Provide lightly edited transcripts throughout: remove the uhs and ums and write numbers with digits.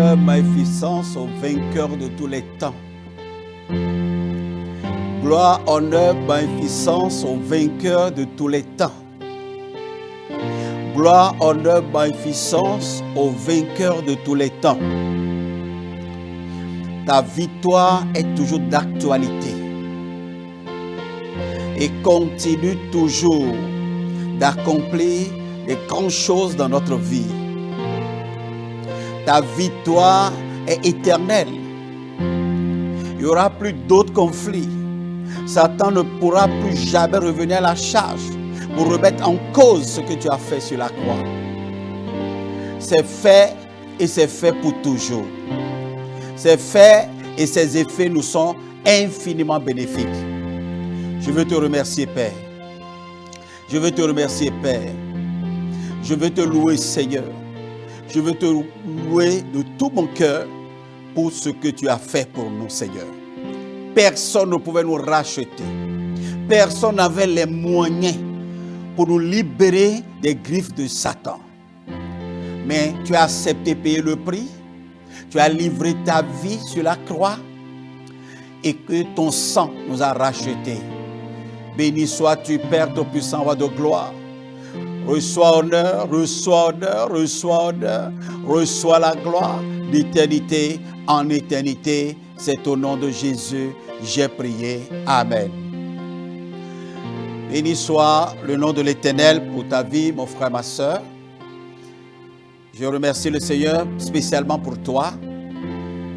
honneur, magnificence au vainqueur de tous les temps. Gloire, honneur, magnificence au vainqueur de tous les temps. Gloire, honneur, magnificence au vainqueur de tous les temps. Ta victoire est toujours d'actualité et continue toujours d'accomplir les grandes choses dans notre vie. Ta victoire est éternelle. Il n'y aura plus d'autres conflits. Satan ne pourra plus jamais revenir à la charge pour remettre en cause ce que tu as fait sur la croix. C'est fait et c'est fait pour toujours. C'est fait et ses effets nous sont infiniment bénéfiques. Je veux te remercier, Père. Je veux te remercier, Père. Je veux te louer, Seigneur. Je veux te louer de tout mon cœur pour ce que tu as fait pour nous, Seigneur. Personne ne pouvait nous racheter. Personne n'avait les moyens pour nous libérer des griffes de Satan. Mais tu as accepté de payer le prix. Tu as livré ta vie sur la croix et que ton sang nous a rachetés. Béni sois-tu, Père, ton puissant roi de gloire. Reçois honneur, reçois honneur, reçois honneur, reçois la gloire d'éternité en éternité. C'est au nom de Jésus, j'ai prié. Amen. Béni soit le nom de l'Éternel pour ta vie, mon frère, ma soeur. Je remercie le Seigneur spécialement pour toi,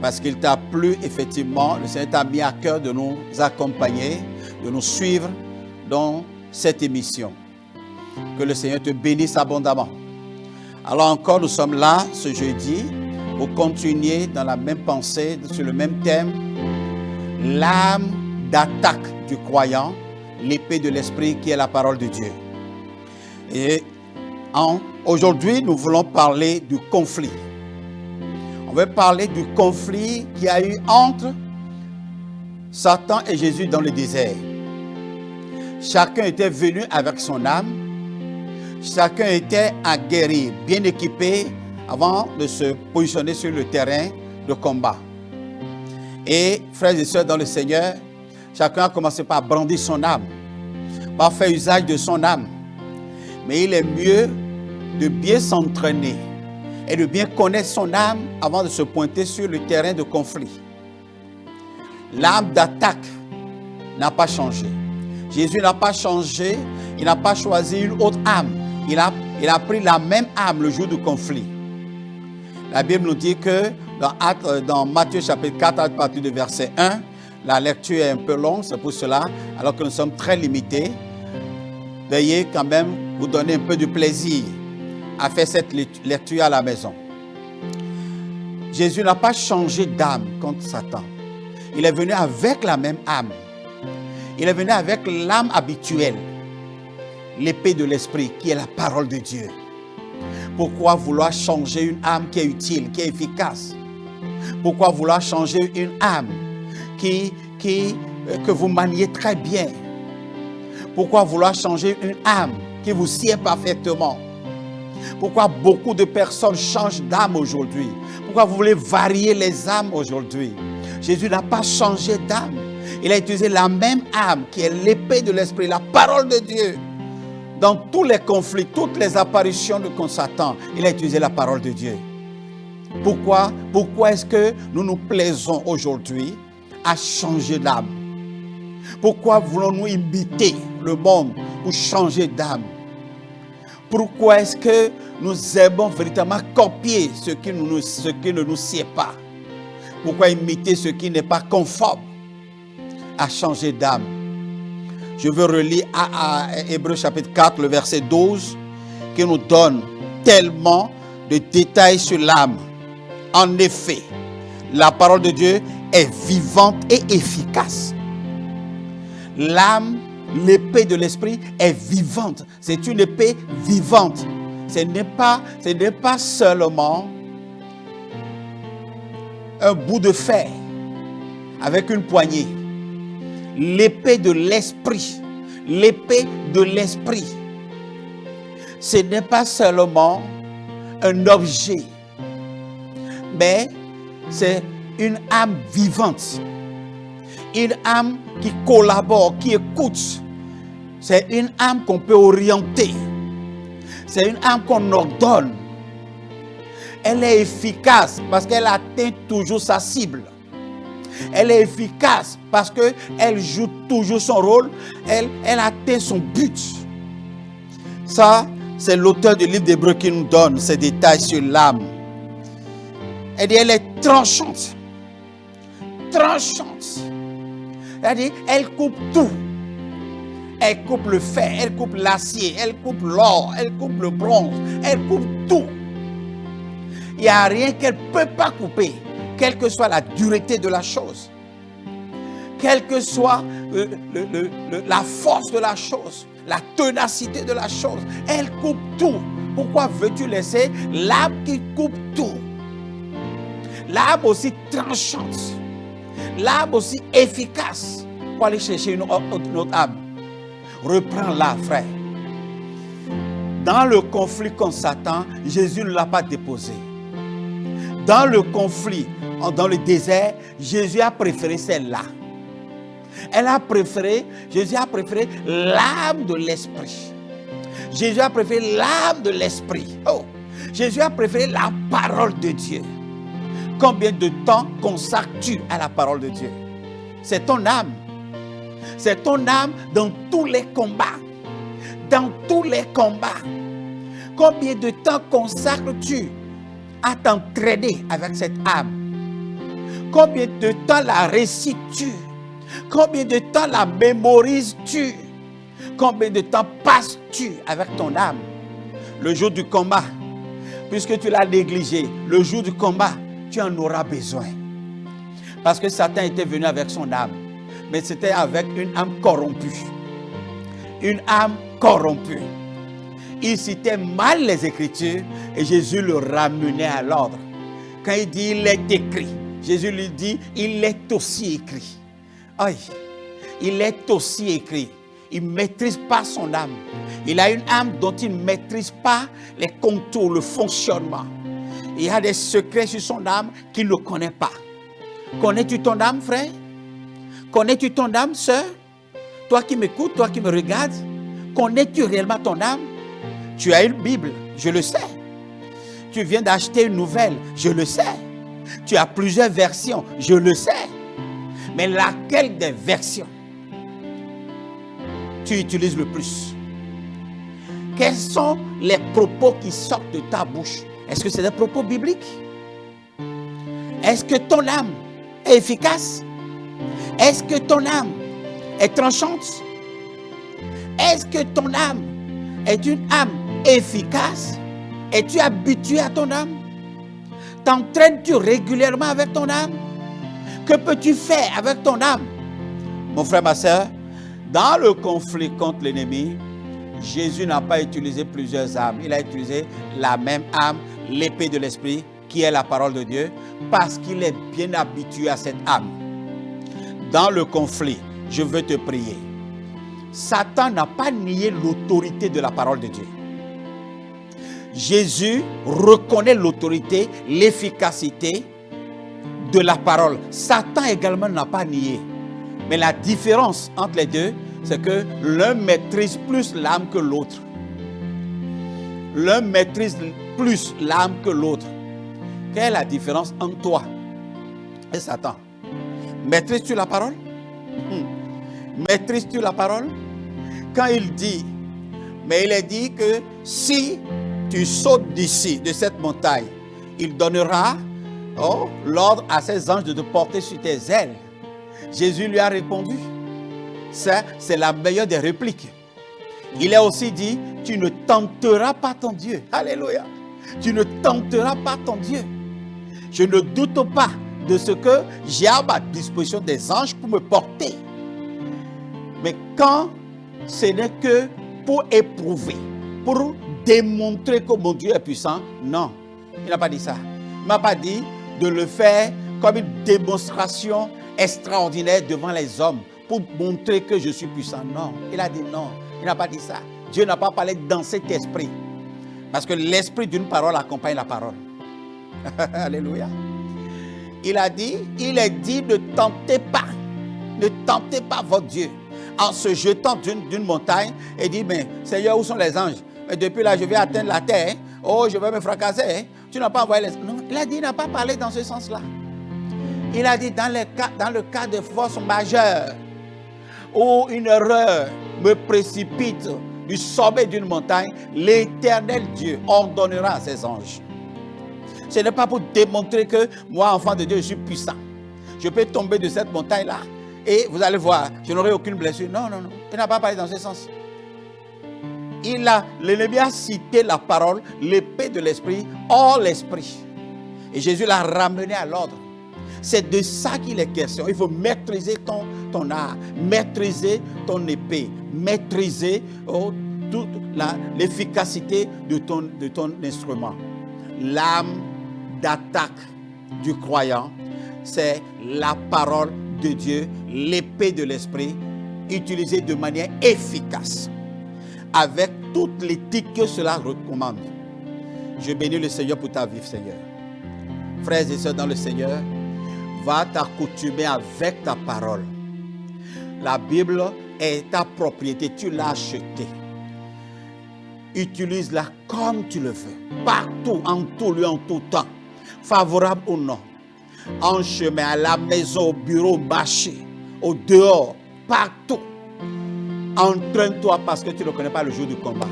parce qu'il t'a plu, effectivement, le Seigneur t'a mis à cœur de nous accompagner, de nous suivre dans cette émission. Que le Seigneur te bénisse abondamment. Alors encore, nous sommes là ce jeudi pour continuer dans la même pensée, sur le même thème, l'arme d'attaque du croyant, l'épée de l'esprit qui est la parole de Dieu. Et aujourd'hui, nous voulons parler du conflit. On veut parler du conflit qu'il y a eu entre Satan et Jésus dans le désert. Chacun était venu avec son âme. Chacun était aguerri, bien équipé avant de se positionner sur le terrain de combat. Et frères et sœurs dans le Seigneur, chacun a commencé par brandir son âme, par faire usage de son âme. Mais il est mieux de bien s'entraîner et de bien connaître son âme avant de se pointer sur le terrain de conflit. L'arme d'attaque n'a pas changé. Jésus n'a pas changé, il n'a pas choisi une autre âme. Il a pris la même âme le jour du conflit. La Bible nous dit que dans Matthieu chapitre 4, à partir du verset 1, la lecture est un peu longue, c'est pour cela, alors que nous sommes très limités. Veuillez quand même vous donner un peu de plaisir à faire cette lecture à la maison. Jésus n'a pas changé d'âme contre Satan. Il est venu avec la même âme. Il est venu avec l'âme habituelle, l'épée de l'esprit qui est la parole de Dieu. Pourquoi vouloir changer une âme qui est utile, qui est efficace? Pourquoi vouloir changer une âme que vous maniez très bien? Pourquoi vouloir changer une âme qui vous sied parfaitement? Pourquoi beaucoup de personnes changent d'âme aujourd'hui? Pourquoi vous voulez varier les âmes aujourd'hui? Jésus n'a pas changé d'âme. Il a utilisé la même âme qui est l'épée de l'esprit, la parole de Dieu. Dans tous les conflits, toutes les apparitions de Satan, il a utilisé la parole de Dieu. Pourquoi est-ce que nous nous plaisons aujourd'hui à changer d'âme? Pourquoi voulons-nous imiter le monde pour changer d'âme? Pourquoi est-ce que nous aimons véritablement copier ce qui ne nous sied pas? Pourquoi imiter ce qui n'est pas conforme à changer d'âme? Je veux relire à Hébreux chapitre 4, le verset 12, qui nous donne tellement de détails sur l'âme. En effet, la parole de Dieu est vivante et efficace. L'âme, l'épée de l'esprit est vivante. C'est une épée vivante. Ce n'est pas seulement un bout de fer avec une poignée. L'épée de l'esprit. L'épée de l'esprit. Ce n'est pas seulement un objet, mais c'est une âme vivante. Une âme qui collabore, qui écoute. C'est une âme qu'on peut orienter. C'est une âme qu'on ordonne. Elle est efficace parce qu'elle atteint toujours sa cible. Elle est efficace parce qu'elle joue toujours son rôle. Elle atteint son but. Ça, c'est l'auteur du livre d'Hébreux qui nous donne ces détails sur l'âme. Elle dit, elle est tranchante. Tranchante. Elle dit, elle coupe tout. Elle coupe le fer, elle coupe l'acier, elle coupe l'or, elle coupe le bronze, elle coupe tout. Il n'y a rien qu'elle ne peut pas couper, quelle que soit la dureté de la chose, quelle que soit la force de la chose, la ténacité de la chose. Elle coupe tout. Pourquoi veux-tu laisser l'âme qui coupe tout? L'âme aussi tranchante, l'âme aussi efficace pour aller chercher notre âme. Reprends-la, frère. Dans le conflit contre Satan, Jésus ne l'a pas déposé. Dans le conflit, dans le désert, Jésus a préféré celle-là. Jésus a préféré l'âme de l'esprit. Jésus a préféré l'âme de l'esprit. Oh, Jésus a préféré la parole de Dieu. Combien de temps consacres-tu à la parole de Dieu? C'est ton âme. C'est ton âme dans tous les combats. Dans tous les combats. Combien de temps consacres-tu à t'entraîner avec cette âme? Combien de temps la récites-tu? Combien de temps la mémorises-tu? Combien de temps passes-tu avec ton âme? Le jour du combat, puisque tu l'as négligé, le jour du combat, tu en auras besoin. Parce que Satan était venu avec son âme. Mais c'était avec une âme corrompue. Une âme corrompue. Il citait mal les Écritures et Jésus le ramenait à l'ordre. Quand il dit il est écrit, Jésus lui dit il est aussi écrit. Aïe, il est aussi écrit. Il ne maîtrise pas son âme. Il a une âme dont il ne maîtrise pas les contours, le fonctionnement. Il y a des secrets sur son âme qu'il ne connaît pas. Connais-tu ton âme, frère? Connais-tu ton âme, sœur? Toi qui m'écoutes, toi qui me regardes, connais-tu réellement ton âme? Tu as une Bible, je le sais. Tu viens d'acheter une nouvelle, je le sais. Tu as plusieurs versions, je le sais. Mais laquelle des versions tu utilises le plus? Quels sont les propos qui sortent de ta bouche? Est-ce que c'est des propos bibliques? Est-ce que ton âme est efficace? Est-ce que ton âme est tranchante? Est-ce que ton âme est une âme efficace? Es-tu habitué à ton âme? T'entraînes-tu régulièrement avec ton âme? Que peux-tu faire avec ton âme? Mon frère, ma soeur, dans le conflit contre l'ennemi, Jésus n'a pas utilisé plusieurs âmes. Il a utilisé la même âme, l'épée de l'esprit, qui est la parole de Dieu, parce qu'il est bien habitué à cette âme. Dans le conflit, je veux te prier. Satan n'a pas nié l'autorité de la parole de Dieu. Jésus reconnaît l'autorité, l'efficacité de la parole. Satan également n'a pas nié. Mais la différence entre les deux, c'est que l'un maîtrise plus l'âme que l'autre. L'un maîtrise plus l'âme que l'autre. Quelle est la différence entre toi et Satan? Maîtrises-tu la parole? Maîtrises-tu la parole? Quand il dit, mais il est dit que si tu sautes d'ici, de cette montagne, il donnera l'ordre à ses anges de te porter sur tes ailes. Jésus lui a répondu. Ça, c'est la meilleure des répliques. Il a aussi dit, tu ne tenteras pas ton Dieu. Alléluia. Tu ne tenteras pas ton Dieu. Je ne doute pas de ce que j'ai à ma disposition des anges pour me porter. Mais quand ce n'est que pour éprouver, pour démontrer que mon Dieu est puissant, non, il n'a pas dit ça. Il ne m'a pas dit de le faire comme une démonstration extraordinaire devant les hommes pour montrer que je suis puissant. Non, il a dit non, il n'a pas dit ça. Dieu n'a pas parlé dans cet esprit. Parce que l'esprit d'une parole accompagne la parole. Alléluia. il a dit, il est dit, ne tentez pas votre Dieu en se jetant d'une montagne et dit, mais Seigneur, où sont les anges? Mais depuis là, je vais atteindre la terre. Oh, je vais me fracasser. Hein? Tu n'as pas envoyé les anges. Non, il a dit, il n'a pas parlé dans ce sens-là. Il a dit, dans le cas de force majeure, où une erreur me précipite du sommet d'une montagne, l'Éternel Dieu ordonnera à ses anges. Ce n'est pas pour démontrer que moi, enfant de Dieu, je suis puissant. Je peux tomber de cette montagne-là et vous allez voir, je n'aurai aucune blessure. Non, non, non. Il n'a pas parlé dans ce sens. L'ennemi a cité la parole, l'épée de l'esprit, hors l'esprit. Et Jésus l'a ramené à l'ordre. C'est de ça qu'il est question. Il faut maîtriser ton art, maîtriser ton épée, maîtriser toute l'efficacité de ton instrument. L'âme d'attaque du croyant, c'est la parole de Dieu, l'épée de l'esprit, utilisée de manière efficace, avec toute l'éthique que cela recommande. Je bénis le Seigneur pour ta vie, Seigneur. Frères et sœurs dans le Seigneur, va t'accoutumer avec ta parole. La Bible est ta propriété, tu l'as achetée. Utilise-la comme tu le veux, partout, en tout lieu, en tout temps, favorable ou non. En chemin, à la maison, au bureau, au marché, au dehors, partout. Entraîne-toi parce que tu ne connais pas le jour du combat.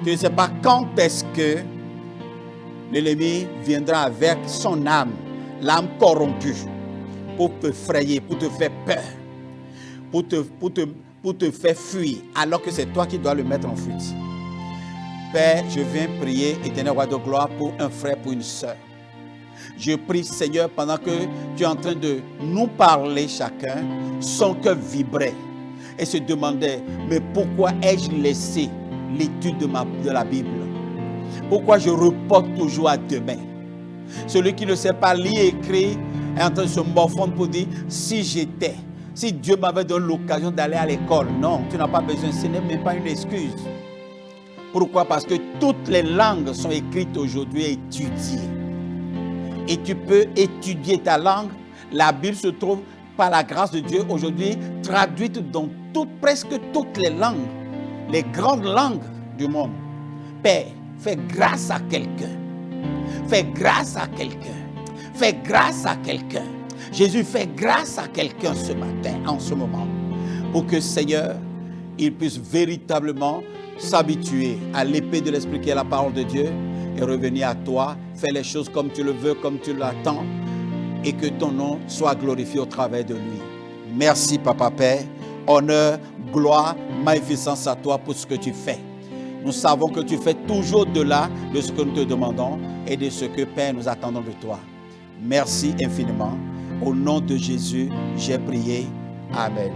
Tu ne sais pas quand est-ce que l'ennemi viendra avec son âme, l'âme corrompue, pour te frayer, pour te faire peur, pour te faire fuir, alors que c'est toi qui dois le mettre en fuite. Père, je viens prier, éternel roi de gloire, pour un frère, pour une soeur. Je prie, Seigneur, pendant que tu es en train de nous parler chacun, son cœur vibrait et se demandait, mais pourquoi ai-je laissé l'étude de la Bible? Pourquoi je reporte toujours à demain? Celui qui ne sait pas lire et écrire est en train de se morfondre pour dire, si Dieu m'avait donné l'occasion d'aller à l'école. Non, tu n'as pas besoin, ce n'est même pas une excuse. Pourquoi? Parce que toutes les langues sont écrites aujourd'hui et étudiées. Et tu peux étudier ta langue. La Bible se trouve, par la grâce de Dieu, aujourd'hui traduite dans presque toutes les langues, les grandes langues du monde. Père, fais grâce à quelqu'un. Fais grâce à quelqu'un. Fais grâce à quelqu'un. Jésus, fais grâce à quelqu'un ce matin, en ce moment, pour que, Seigneur, il puisse véritablement s'habituer à l'épée de l'Esprit qui est la parole de Dieu et revenir à toi, faire les choses comme tu le veux, comme tu l'attends, et que ton nom soit glorifié au travers de lui. Merci, Papa Père. Honneur, gloire, magnificence à toi pour ce que tu fais. Nous savons que tu fais toujours au-delà de ce que nous te demandons et de ce que, Père, nous attendons de toi. Merci infiniment. Au nom de Jésus, j'ai prié. Amen.